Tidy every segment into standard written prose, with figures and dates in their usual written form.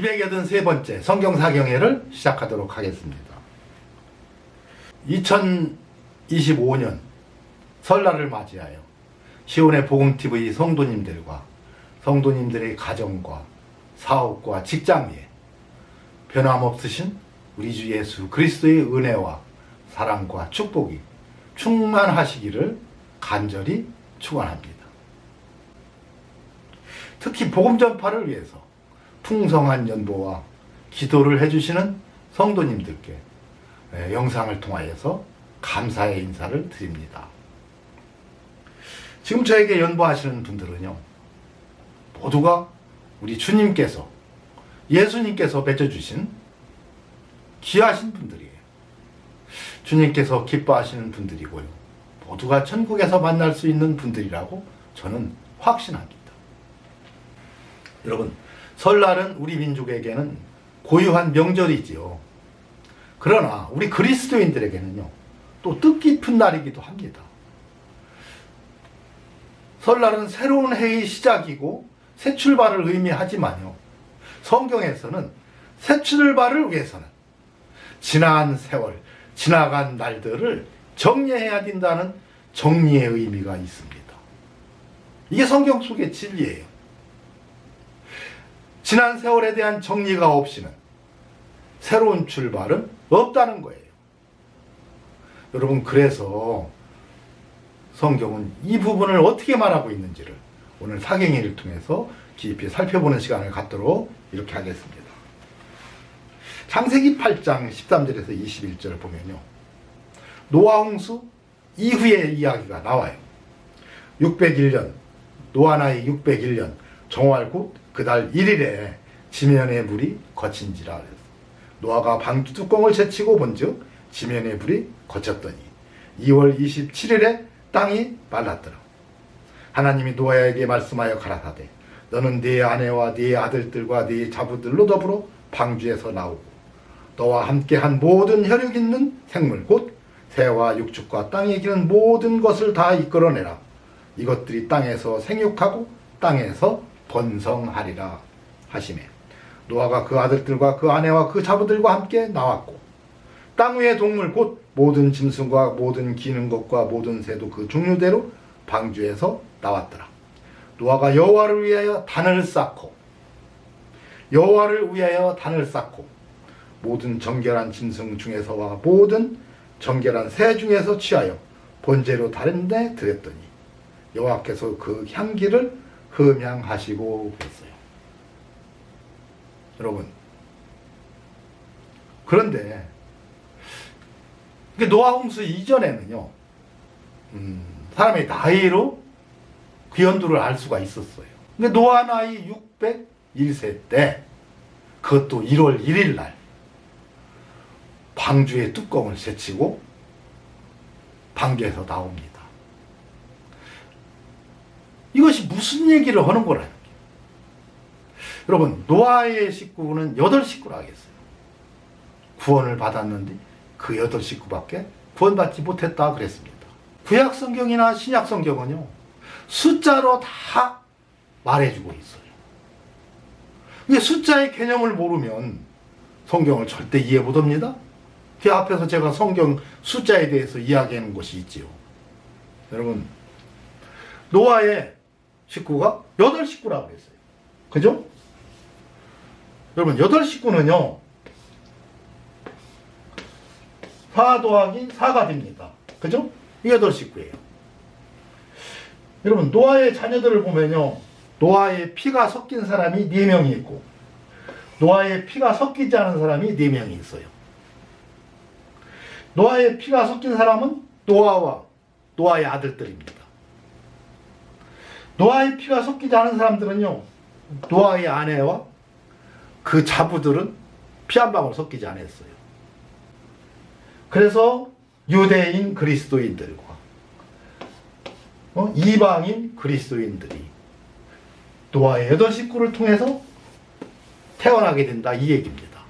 283번째 성경사경회를 시작하도록 하겠습니다. 2025년 설날을 맞이하여 시온의 복음TV 성도님들과 성도님들의 가정과 사업과 직장 위에 변함없으신 우리 주 예수 그리스도의 은혜와 사랑과 축복이 충만하시기를 간절히 축원합니다. 특히 복음 전파를 위해서 풍성한 연보와 기도를 해주시는 성도님들께 영상을 통하여서 감사의 인사를 드립니다. 지금 저에게 연보하시는 분들은요, 모두가 우리 주님께서, 예수님께서 맺어주신 귀하신 분들이에요. 주님께서 기뻐하시는 분들이고요, 모두가 천국에서 만날 수 있는 분들이라고 저는 확신합니다. 여러분, 설날은 우리 민족에게는 고유한 명절이지요. 그러나 우리 그리스도인들에게는요, 또 뜻깊은 날이기도 합니다. 설날은 새로운 해의 시작이고 새 출발을 의미하지만요, 성경에서는 새 출발을 위해서는 지난 세월, 지나간 날들을 정리해야 된다는 정리의 의미가 있습니다. 이게 성경 속의 진리예요. 지난 세월에 대한 정리가 없이는 새로운 출발은 없다는 거예요. 여러분, 그래서 성경은 이 부분을 어떻게 말하고 있는지를 오늘 사경회를 통해서 깊이 살펴보는 시간을 갖도록 이렇게 하겠습니다. 창세기 8장 13절에서 21절을 보면요, 노아 홍수 이후의 이야기가 나와요. 601년, 노아 나이 601년 정월 곧 그달 1일에 지면의 물이 거친지라 그랬어. 노아가 방주 뚜껑을 제치고 본즉 지면의 불이 거쳤더니 2월 27일에 땅이 말랐더라. 하나님이 노아에게 말씀하여 가라사대 너는 네 아내와 네 아들들과 네 자부들로 더불어 방주에서 나오고 너와 함께한 모든 혈육 있는 생물 곧 새와 육축과 땅에 기는 모든 것을 다 이끌어내라. 이것들이 땅에서 생육하고 땅에서 번성하리라 하시매 노아가 그 아들들과 그 아내와 그 자부들과 함께 나왔고 땅 위의 동물 곧 모든 짐승과 모든 기는 것과 모든 새도 그 종류대로 방주에서 나왔더라. 노아가 여호와를 위하여 단을 쌓고 모든 정결한 짐승 중에서와 모든 정결한 새 중에서 취하여 번제로 다른 데 드렸더니 여호와께서 그 향기를 흠향하시고 그랬어요. 여러분, 그런데 노아 홍수 이전에는요, 사람의 나이로 귀연도를 알 수가 있었어요. 근데 노아 나이 601세 때, 그것도 1월 1일 날 방주의 뚜껑을 제치고 방주에서 나옵니다. 이것이 무슨 얘기를 하는 거라는 거예요. 여러분, 노아의 식구는 8식구라 하겠어요. 구원을 받았는데 그 8식구밖에 구원받지 못했다 그랬습니다. 구약 성경이나 신약 성경은요, 숫자로 다 말해주고 있어요. 근데 숫자의 개념을 모르면 성경을 절대 이해 못합니다. 그 앞에서 제가 성경 숫자에 대해서 이야기하는 것이 있지요. 여러분, 노아의 식구가 8식구라고 했어요. 그죠? 여러분, 8식구는요, 4 더하기 4가 됩니다. 그죠? 이 8식구예요. 여러분, 노아의 자녀들을 보면요, 노아의 피가 섞인 사람이 4명이 있고 노아의 피가 섞이지 않은 사람이 4명이 있어요. 노아의 피가 섞인 사람은 노아와 노아의 아들들입니다. 노아의 피가 섞이지 않은 사람들은요, 노아의 아내와 그 자부들은 피 한 방울 섞이지 않았어요. 그래서 유대인 그리스도인들과 이방인 그리스도인들이 노아의 8식구를 통해서 태어나게 된다, 이 얘기입니다.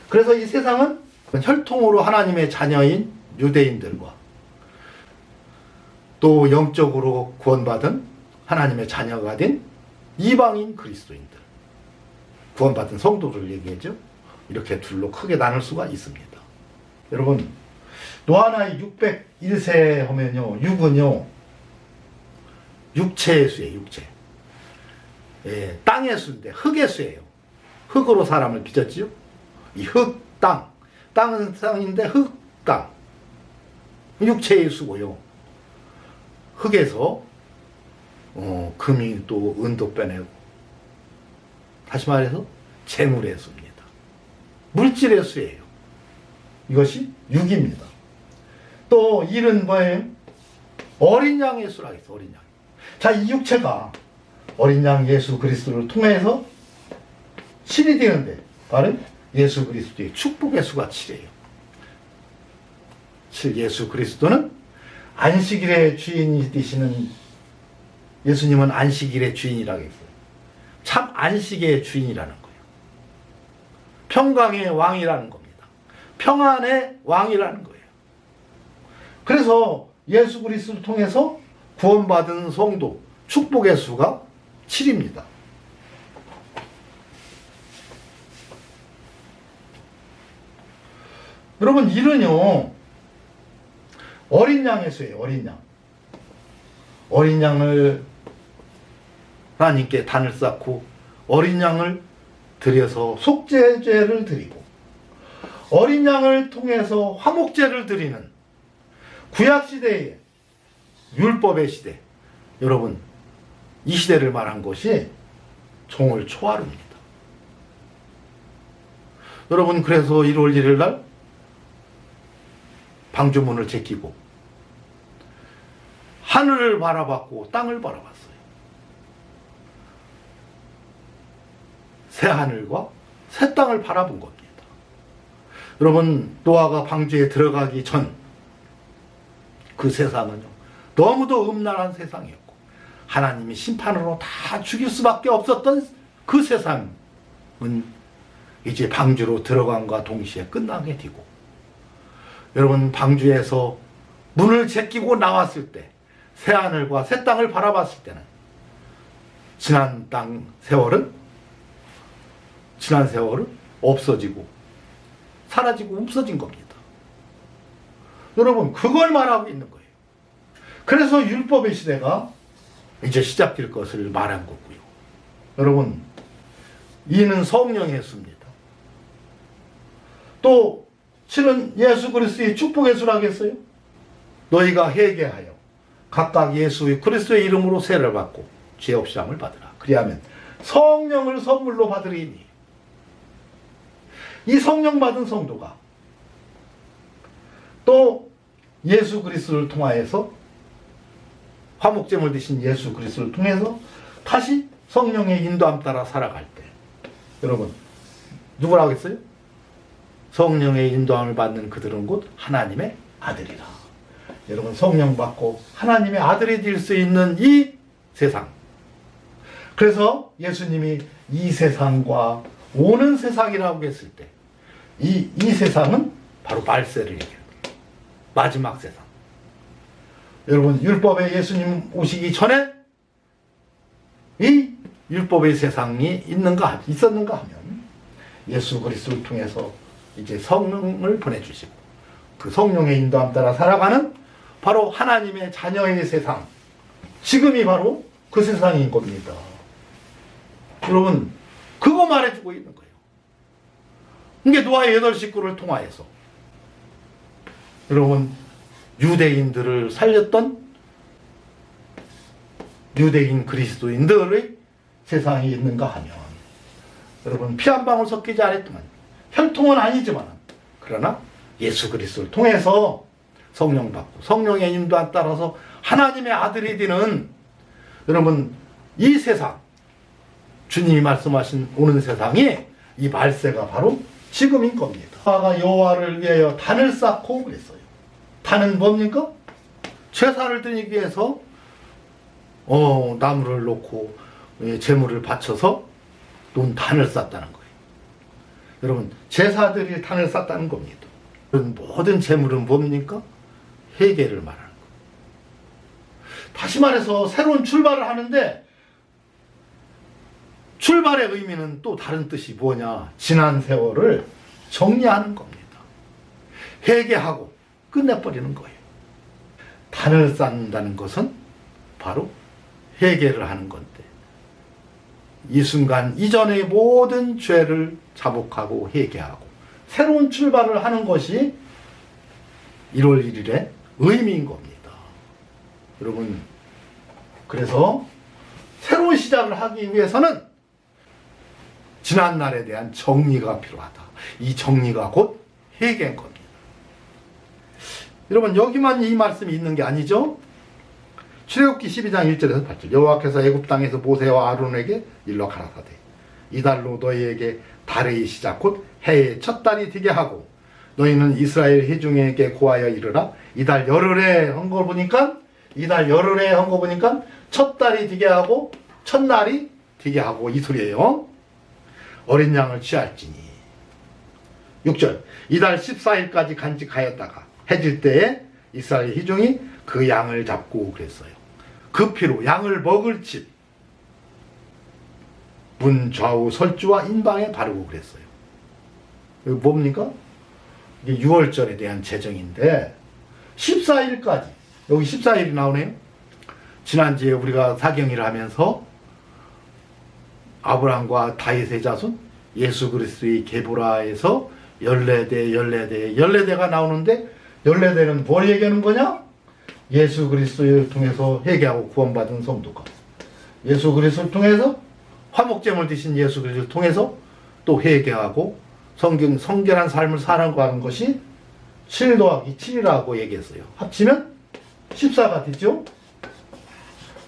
그래서 이 세상은 혈통으로 하나님의 자녀인 유대인들과 또 영적으로 구원받은 하나님의 자녀가 된 이방인 그리스도인들, 구원받은 성도를 얘기하죠. 이렇게 둘로 크게 나눌 수가 있습니다. 여러분, 노아 나이 601세 하면요, 6은요, 육체의 수예요, 육체. 예, 땅의 수인데 흙의 수예요. 흙으로 사람을 빚었지요. 이 흙, 땅. 땅은 땅인데 흙, 땅. 육체의 수고요. 흙에서 금이 또 은도 빼내고, 다시 말해서 재물의 수입니다. 물질의 수예요. 이것이 6입니다. 또 1은 뭐예요? 어린 양의 수라 했어, 어린 양. 자, 이 육체가 어린 양 예수 그리스도를 통해서 7이 되는데, 바로 예수 그리스도의 축복의 수가 7이에요. 7, 예수 그리스도는 안식일의 주인이 되시는, 예수님은 안식일의 주인이라고 했어요. 참 안식의 주인이라는 거예요. 평강의 왕이라는 겁니다. 평안의 왕이라는 거예요. 그래서 예수 그리스도를 통해서 구원받은 성도, 축복의 수가 7입니다. 여러분, 일은요, 어린 양의 수예요, 어린 양. 어린 양을 하나님께 단을 쌓고, 어린 양을 드려서 속죄제를 드리고, 어린 양을 통해서 화목제를 드리는 구약시대의 율법의 시대. 여러분, 이 시대를 말한 것이 종을 초하루입니다. 여러분, 그래서 1월 1일 날 방주문을 제끼고 하늘을 바라봤고 땅을 바라봤어요. 새 하늘과 새 땅을 바라본 겁니다. 여러분, 노아가 방주에 들어가기 전 그 세상은요, 너무도 음란한 세상이었고 하나님이 심판으로 다 죽일 수밖에 없었던 그 세상은 이제 방주로 들어간과 동시에 끝나게 되고, 여러분, 방주에서 문을 제끼고 나왔을 때 새하늘과 새 땅을 바라봤을 때는 지난 세월은 없어지고 사라지고 없어진 겁니다. 여러분, 그걸 말하고 있는 거예요. 그래서 율법의 시대가 이제 시작될 것을 말한 거고요. 여러분, 이는 성령의 수입니다. 또 7은 예수 그리스도의 축복의 수라고 했어요. 너희가 회개하여 각각 예수 그리스도의 이름으로 세를 받고 죄 없이 함을 받으라. 그리하면 성령을 선물로 받으리니. 이 성령 받은 성도가 또 예수 그리스도를 통하여서 화목제물 되신 예수 그리스도를 통해서 다시 성령의 인도함 따라 살아갈 때, 여러분, 누구라고 했어요? 성령의 인도함을 받는 그들은 곧 하나님의 아들이라. 여러분, 성령 받고 하나님의 아들이 될 수 있는 이 세상. 그래서 예수님이 이 세상과 오는 세상이라고 했을 때, 이 세상은 바로 말세를 얘기해요. 마지막 세상. 여러분, 율법에 예수님 오시기 전에 이 율법의 세상이 있었는가 하면 예수 그리스도를 통해서 이제 성령을 보내주시고 그 성령의 인도함 따라 살아가는 바로 하나님의 자녀의 세상, 지금이 바로 그 세상인 겁니다. 여러분, 그거 말해주고 있는 거예요. 이게 노아의 8식구를 통하여서 여러분, 유대인들을 살렸던 유대인 그리스도인들의 세상이 있는가 하면, 여러분, 피 한 방울 섞이지 않았지만, 혈통은 아니지만, 그러나 예수 그리스도를 통해서 성령 받고 성령의 인도함 따라서 하나님의 아들이 되는, 여러분, 이 세상, 주님이 말씀하신 오는 세상이 이 말세가 바로 지금인 겁니다. 노아가 여호와를 위하여 단을 쌓고 그랬어요. 단은 뭡니까? 제사를 드리기 위해서 나무를 놓고 제물을 바쳐서 놓은 단을 쌓았다는 거예요. 여러분, 제사들이 단을 쌓았다는 겁니다. 모든 제물은 뭡니까? 회개를 말하는 거예요. 다시 말해서 새로운 출발을 하는데 출발의 의미는 또 다른 뜻이 뭐냐? 지난 세월을 정리하는 겁니다. 회개하고 끝내버리는 거예요. 단을 쌓는다는 것은 바로 회개를 하는 건데, 이 순간 이전의 모든 죄를 자복하고 회개하고 새로운 출발을 하는 것이 1월 1일의 의미인 겁니다. 여러분, 그래서 새로운 시작을 하기 위해서는 지난날에 대한 정리가 필요하다. 이 정리가 곧 회개인 겁니다. 여러분, 여기만 이 말씀이 있는 게 아니죠? 출애굽기 12장 1절에서 8절, 여호와께서 애굽 땅에서 모세와 아론에게 일러 가라사대 이달로 너희에게 달의 시작 곧 해의 첫 달이 되게 하고 너희는 이스라엘 회중에게 고하여 이르라. 이달 열흘에 한 거 보니까 첫 달이 되게 하고 첫날이 되게 하고 이 소리예요. 어린 양을 취할지니. 6절, 이달 14일까지 간직하였다가 해질 때에 이스라엘 회중이 그 양을 잡고 그랬어요. 그 피로 양을 먹을 집 문 좌우 설주와 인방에 바르고 그랬어요. 이거 뭡니까? 이게 6월절에 대한 제정인데 14일까지, 여기 14일이 나오네요. 지난주에 우리가 사경일을 하면서 아브라함과 다윗의 자손 예수 그리스도의 계보라에서 14대가 나오는데 14대는 뭘 얘기하는 거냐? 예수 그리스도를 통해서 회개하고 구원받은 성도가 예수 그리스도를 통해서 화목제물 드신 예수 그리스도를 통해서 또 회개하고 성결한 삶을 살아가는 것이 7 더하기 7이라고 얘기했어요. 합치면 14가 되죠.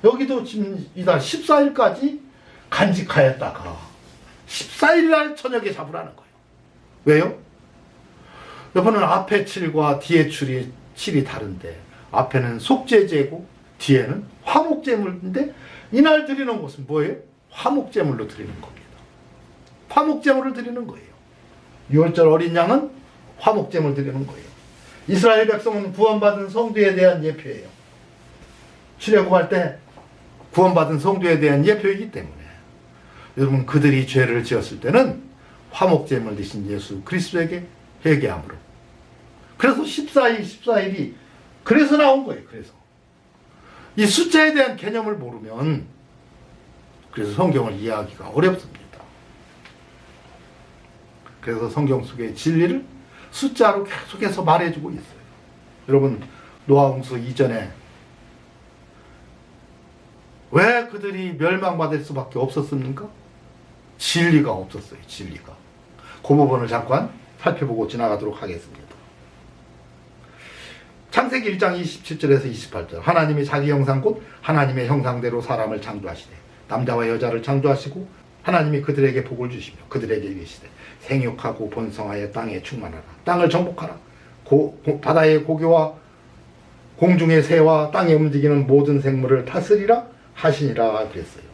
여기도 지금 이달 14일까지 간직하였다가 14일날 저녁에 잡으라는 거예요. 왜요? 여러분은 앞에 7과 뒤에 7이 다른데 앞에는 속죄제고 뒤에는 화목제물인데 이날 드리는 것은 뭐예요? 화목제물로 드리는 겁니다. 화목제물을 드리는 거예요. 6월절 어린 양은 화목제물 드리는 거예요. 이스라엘 백성은 구원받은 성도에 대한 예표예요. 출애굽할 때 구원받은 성도에 대한 예표이기 때문에 여러분, 그들이 죄를 지었을 때는 화목제물 되신 예수 그리스도에게 회개함으로, 그래서 14일이 그래서 나온 거예요. 그래서 이 숫자에 대한 개념을 모르면 그래서 성경을 이해하기가 어렵습니다. 그래서 성경 속의 진리를 숫자로 계속해서 말해주고 있어요. 여러분, 노아홍수 이전에 왜 그들이 멸망받을 수밖에 없었습니까? 진리가 없었어요. 진리가. 그 부분을 잠깐 살펴보고 지나가도록 하겠습니다. 창세기 1장 27절에서 28절, 하나님이 자기 형상 곧 하나님의 형상대로 사람을 창조하시되 남자와 여자를 창조하시고 하나님이 그들에게 복을 주시며 그들에게 이르시되 생육하고 번성하여 땅에 충만하라. 땅을 정복하라. 바다의 고기와 공중의 새와 땅에 움직이는 모든 생물을 다스리라 하시니라 그랬어요.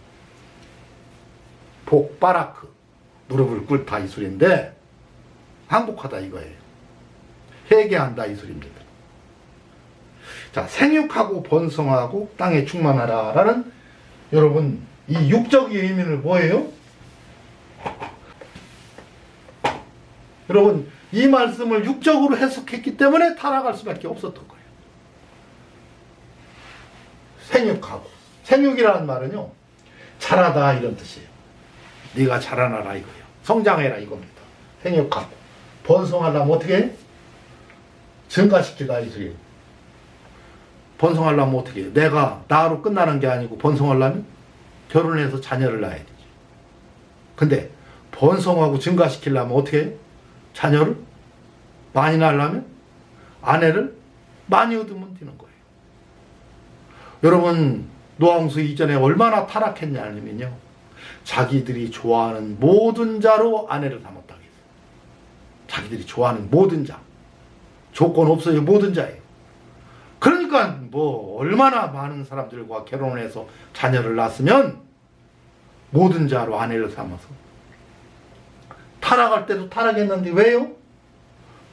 복바라크, 무릎을 꿇다 이 소리인데 항복하다 이거예요. 회개한다 이 소리입니다. 자, 생육하고 번성하고 땅에 충만하라 라는, 여러분, 이 육적인 의미는 뭐예요? 여러분, 이 말씀을 육적으로 해석했기 때문에 타락할 수밖에 없었던 거예요. 생육하고, 생육이라는 말은요, 자라다 이런 뜻이에요. 네가 자라나라 이거예요. 성장해라 이겁니다. 생육하고, 번성하려면 어떻게 해? 증가시키다 이 소리예요. 번성하려면 어떻게 해요? 내가 나로 끝나는 게 아니고 번성하려면 결혼해서 자녀를 낳아야 되지. 근데 번성하고 증가시키려면 어떻게 해요? 자녀를 많이 낳으려면 아내를 많이 얻으면 되는 거예요. 여러분, 노아홍수 이전에 얼마나 타락했냐면요, 자기들이 좋아하는 모든 자로 아내를 삼았다고 했어요. 자기들이 좋아하는 모든 자, 조건 없어요. 모든 자예요. 그러니까 뭐 얼마나 많은 사람들과 결혼을 해서 자녀를 낳았으면 모든 자로 아내를 삼아서 타락할 때도 타락했는데 왜요?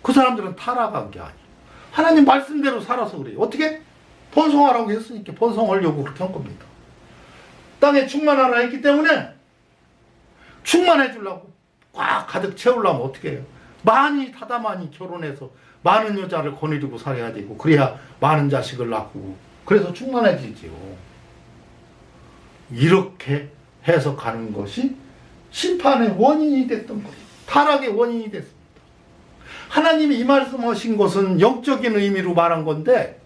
그 사람들은 타락한 게 아니에요. 하나님 말씀대로 살아서 그래요. 어떻게? 번성하라고 했으니까 번성하려고 그렇게 한 겁니다. 땅에 충만하라 했기 때문에 충만해 주려고 꽉 가득 채우려면 어떻게 해요? 많이 타다많이 결혼해서 많은 여자를 거느리고 살아야 되고 그래야 많은 자식을 낳고 그래서 충만해지지요. 이렇게 해석하는 것이 심판의 원인이 됐던 거예요. 타락의 원인이 됐습니다. 하나님이 이 말씀하신 것은 영적인 의미로 말한 건데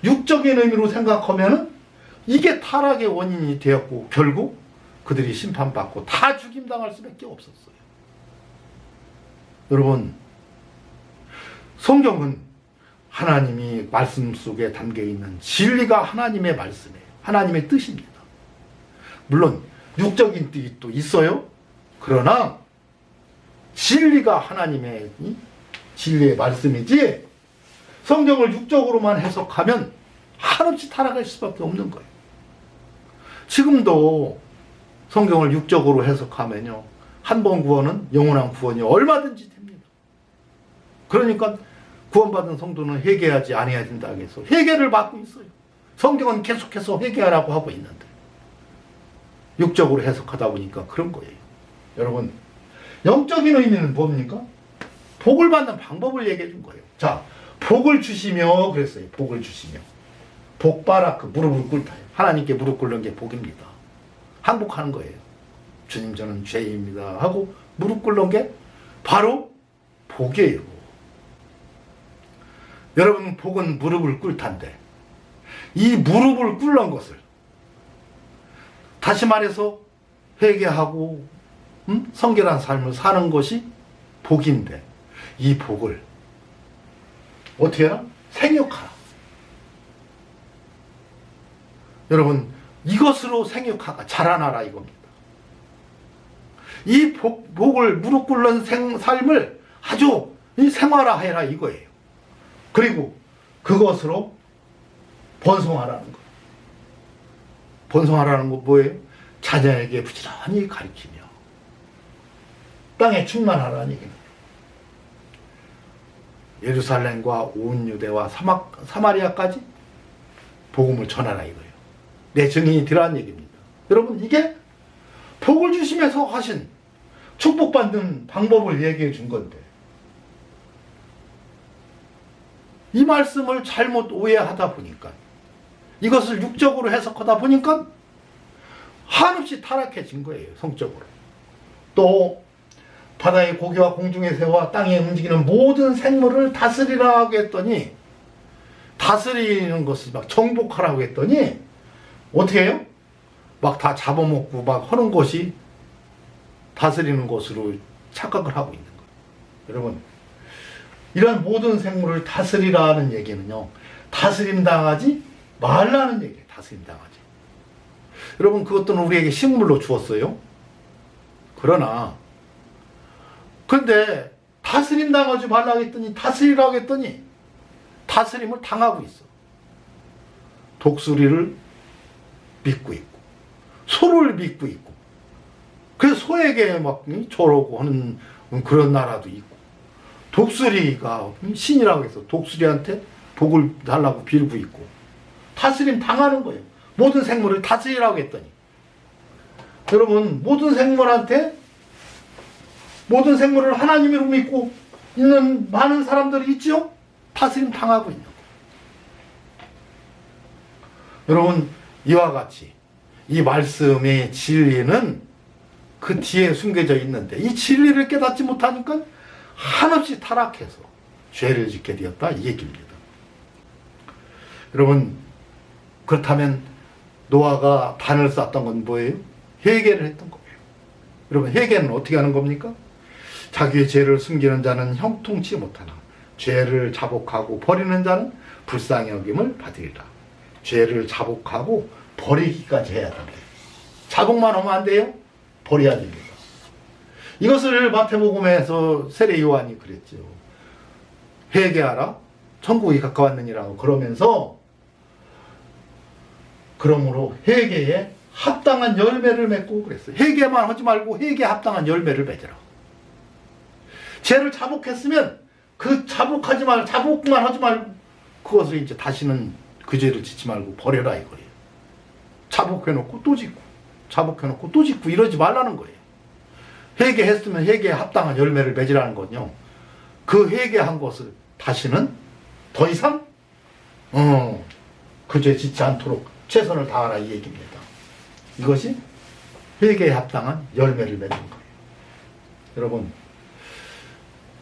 육적인 의미로 생각하면은 이게 타락의 원인이 되었고 결국 그들이 심판받고 다 죽임당할 수밖에 없었어요. 여러분, 성경은 하나님이 말씀 속에 담겨있는 진리가 하나님의 말씀이에요. 하나님의 뜻입니다. 물론 육적인 뜻도 있어요. 그러나 진리가 하나님의 진리의 말씀이지 성경을 육적으로만 해석하면 한없이 타락할 수밖에 없는 거예요. 지금도 성경을 육적으로 해석하면요, 한 번 구원은 영원한 구원이 얼마든지 됩니다. 그러니까 구원받은 성도는 회개하지 않아야 된다 해서 회개를 받고 있어요. 성경은 계속해서 회개하라고 하고 있는데 육적으로 해석하다 보니까 그런 거예요. 여러분, 영적인 의미는 뭡니까? 복을 받는 방법을 얘기해 준 거예요. 자, 복을 주시며 그랬어요. 복을 주시며. 복바라, 그 무릎을 꿇다요. 하나님께 무릎 꿇는 게 복입니다. 항복하는 거예요. 주님, 저는 죄인입니다 하고 무릎 꿇는 게 바로 복이에요. 여러분, 복은 무릎을 꿇다인데 이 무릎을 꿇는 것을 다시 말해서 회개하고 성결한 삶을 사는 것이 복인데 이 복을 어떻게 해라? 생육하라. 여러분, 이것으로 생육하가 자라나라 이겁니다. 이 복을 무릎 꿇는 삶을 아주 생활화해라 이거예요. 그리고 그것으로 번성하라는 거예요. 번성하라는 거 뭐예요? 자녀에게 부지런히 가르치며 땅에 충만하라는 얘기입니다. 예루살렘과 온 유대와 사마리아까지 복음을 전하라 이거예요. 내 증인이 되라는 얘기입니다. 여러분, 이게 복을 주시면서 하신 축복받는 방법을 얘기해 준 건데 이 말씀을 잘못 오해하다 보니까 이것을 육적으로 해석하다 보니까 한없이 타락해진 거예요. 성적으로. 또 바다의 고기와 공중의 새와 땅에 움직이는 모든 생물을 다스리라고 했더니 다스리는 것을 막 정복하라고 했더니 어떻게 해요? 막 다 잡아먹고 막 하는 것이 다스리는 것으로 착각을 하고 있는 거예요. 여러분, 이런 모든 생물을 다스리라는 얘기는요, 다스림 당하지 말라는 얘기예요. 다스림 당하지. 여러분, 그것들은 우리에게 식물로 주었어요. 그러나 근데 다스림 당하지 말라고 했더니 다스리라고 했더니 다스림을 당하고 있어. 독수리를 믿고 있고 소를 믿고 있고 그래서 소에게 막 저러고 하는 그런 나라도 있고 독수리가 신이라고 해서 독수리한테 복을 달라고 빌고 있고 다스림 당하는 거예요. 모든 생물을 다스리라고 했더니 여러분, 모든 생물을 하나님으로 믿고 있는 많은 사람들이 있지요? 다스림 당하고 있는 거예요. 여러분, 이와 같이 이 말씀의 진리는 그 뒤에 숨겨져 있는데 이 진리를 깨닫지 못하니까 한없이 타락해서 죄를 짓게 되었다 이 얘기입니다. 여러분, 그렇다면 노아가 단을 쌓았던 건 뭐예요? 회개를 했던 거예요. 여러분, 회개는 어떻게 하는 겁니까? 자기의 죄를 숨기는 자는 형통치 못하나 죄를 자복하고 버리는 자는 불쌍히 여김을 받으리라. 죄를 자복하고 버리기까지 해야 됩니다. 자복만 하면 안 돼요? 버려야 됩니다. 이것을 마태복음에서 세례 요한이 그랬죠. 회개하라 천국이 가까웠느니라고 그러면서 그러므로 회개에 합당한 열매를 맺고 그랬어요. 회개만 하지 말고 회개에 합당한 열매를 맺으라. 죄를 자복했으면 그 자복만 하지 말고 그것을 이제 다시는 그 죄를 짓지 말고 버려라 이거예요. 자복해놓고 또 짓고 자복해놓고 또 짓고 이러지 말라는 거예요. 회개했으면 회개에 합당한 열매를 맺으라는 건요. 그 회개한 것을 다시는 더 이상 그 죄 짓지 않도록 최선을 다하라 이 얘기입니다. 이것이 회개에 합당한 열매를 맺는 거예요. 여러분,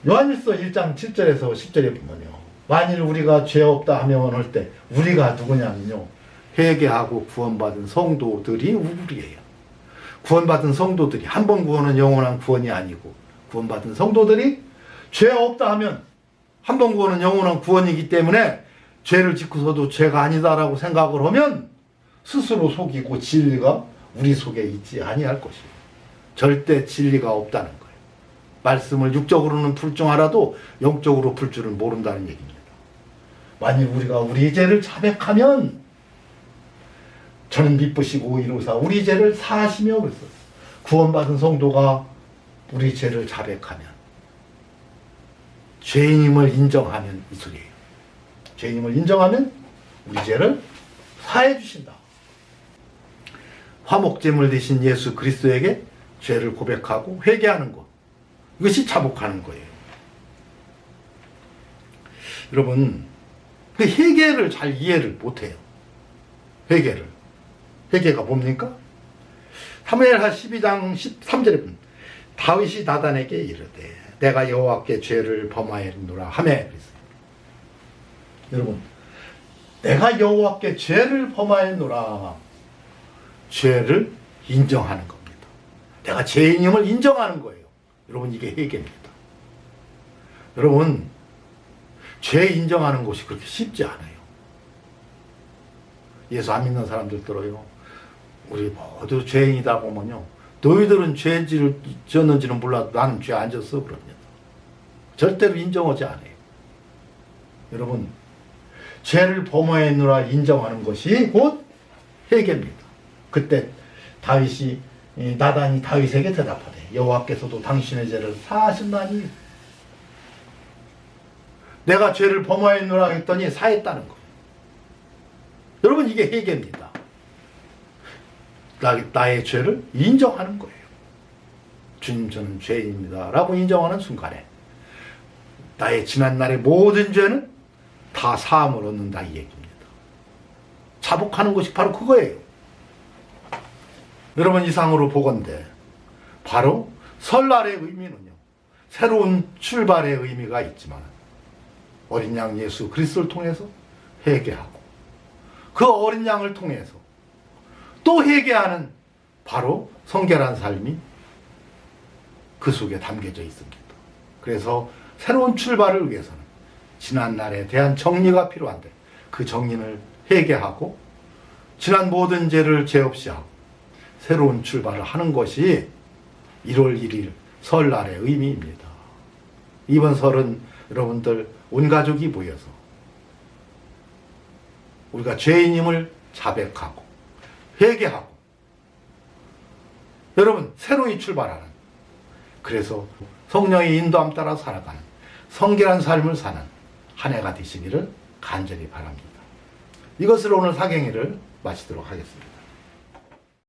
요한일서 1장 7절에서 10절에 보면요. 만일 우리가 죄 없다 하면 할 때 우리가 누구냐면요. 회개하고 구원받은 성도들이 우리예요. 구원받은 성도들이, 한 번 구원은 영원한 구원이 아니고 구원받은 성도들이 죄 없다 하면 한 번 구원은 영원한 구원이기 때문에 죄를 짓고서도 죄가 아니다라고 생각을 하면 스스로 속이고 진리가 우리 속에 있지 아니할 것이에요. 절대 진리가 없다는 거예요. 말씀을 육적으로는 풀 줄 알아도 영적으로 풀 줄은 모른다는 얘기입니다. 만일 우리가 우리 죄를 자백하면 저는 미쁘시고 이로사 우리 죄를 사하시며 그랬어요. 구원받은 성도가 우리 죄를 자백하면, 죄인임을 인정하면 이 소리예요. 죄인임을 인정하면 우리 죄를 사해 주신다. 화목제물 되신 예수 그리스도에게 죄를 고백하고 회개하는 것, 이것이 자복하는 거예요. 여러분, 그 회개를 잘 이해를 못해요. 회개가 뭡니까? 사무엘하 12장 13절에 보면 다윗이 나단에게 이르되 내가 여호와께 죄를 범하였노라 하매 그랬어요. 여러분, 내가 여호와께 죄를 범하였노라, 죄를 인정하는 겁니다. 내가 죄인임을 인정하는 거예요. 여러분, 이게 회개입니다. 여러분, 죄 인정하는 것이 그렇게 쉽지 않아요. 예수 안 믿는 사람들 들어요. 우리 모두 죄인이다 보면요. 너희들은 죄를 지었는지는 몰라도 나는 죄 안 졌어 그럽니다. 절대로 인정하지 않아요. 여러분, 죄를 범하였노라 인정하는 것이 곧 회개입니다. 그때 다윗이, 나단이 다윗에게 대답하되 여호와께서도 당신의 죄를 사하셨나니, 내가 죄를 범하였노라 했더니 사했다는 거예요. 여러분, 이게 회개입니다. 나의 죄를 인정하는 거예요. 주님, 저는 죄인입니다 라고 인정하는 순간에 나의 지난날의 모든 죄는 다 사함을 얻는다 이 얘기입니다. 자복하는 것이 바로 그거예요. 여러분, 이상으로 보건대 바로 설날의 의미는요, 새로운 출발의 의미가 있지만 어린 양 예수 그리스도를 통해서 회개하고 그 어린 양을 통해서 또 회개하는 바로 성결한 삶이 그 속에 담겨져 있습니다. 그래서 새로운 출발을 위해서는 지난날에 대한 정리가 필요한데 그 정리를 회개하고 지난 모든 죄를 죄 없이 하고 새로운 출발을 하는 것이 1월 1일 설날의 의미입니다. 이번 설은 여러분들 온 가족이 모여서 우리가 죄인임을 자백하고 회개하고 여러분 새로이 출발하는, 그래서 성령의 인도함 따라 살아가는 성결한 삶을 사는 한 해가 되시기를 간절히 바랍니다. 이것으로 오늘 사경회를 마치도록 하겠습니다.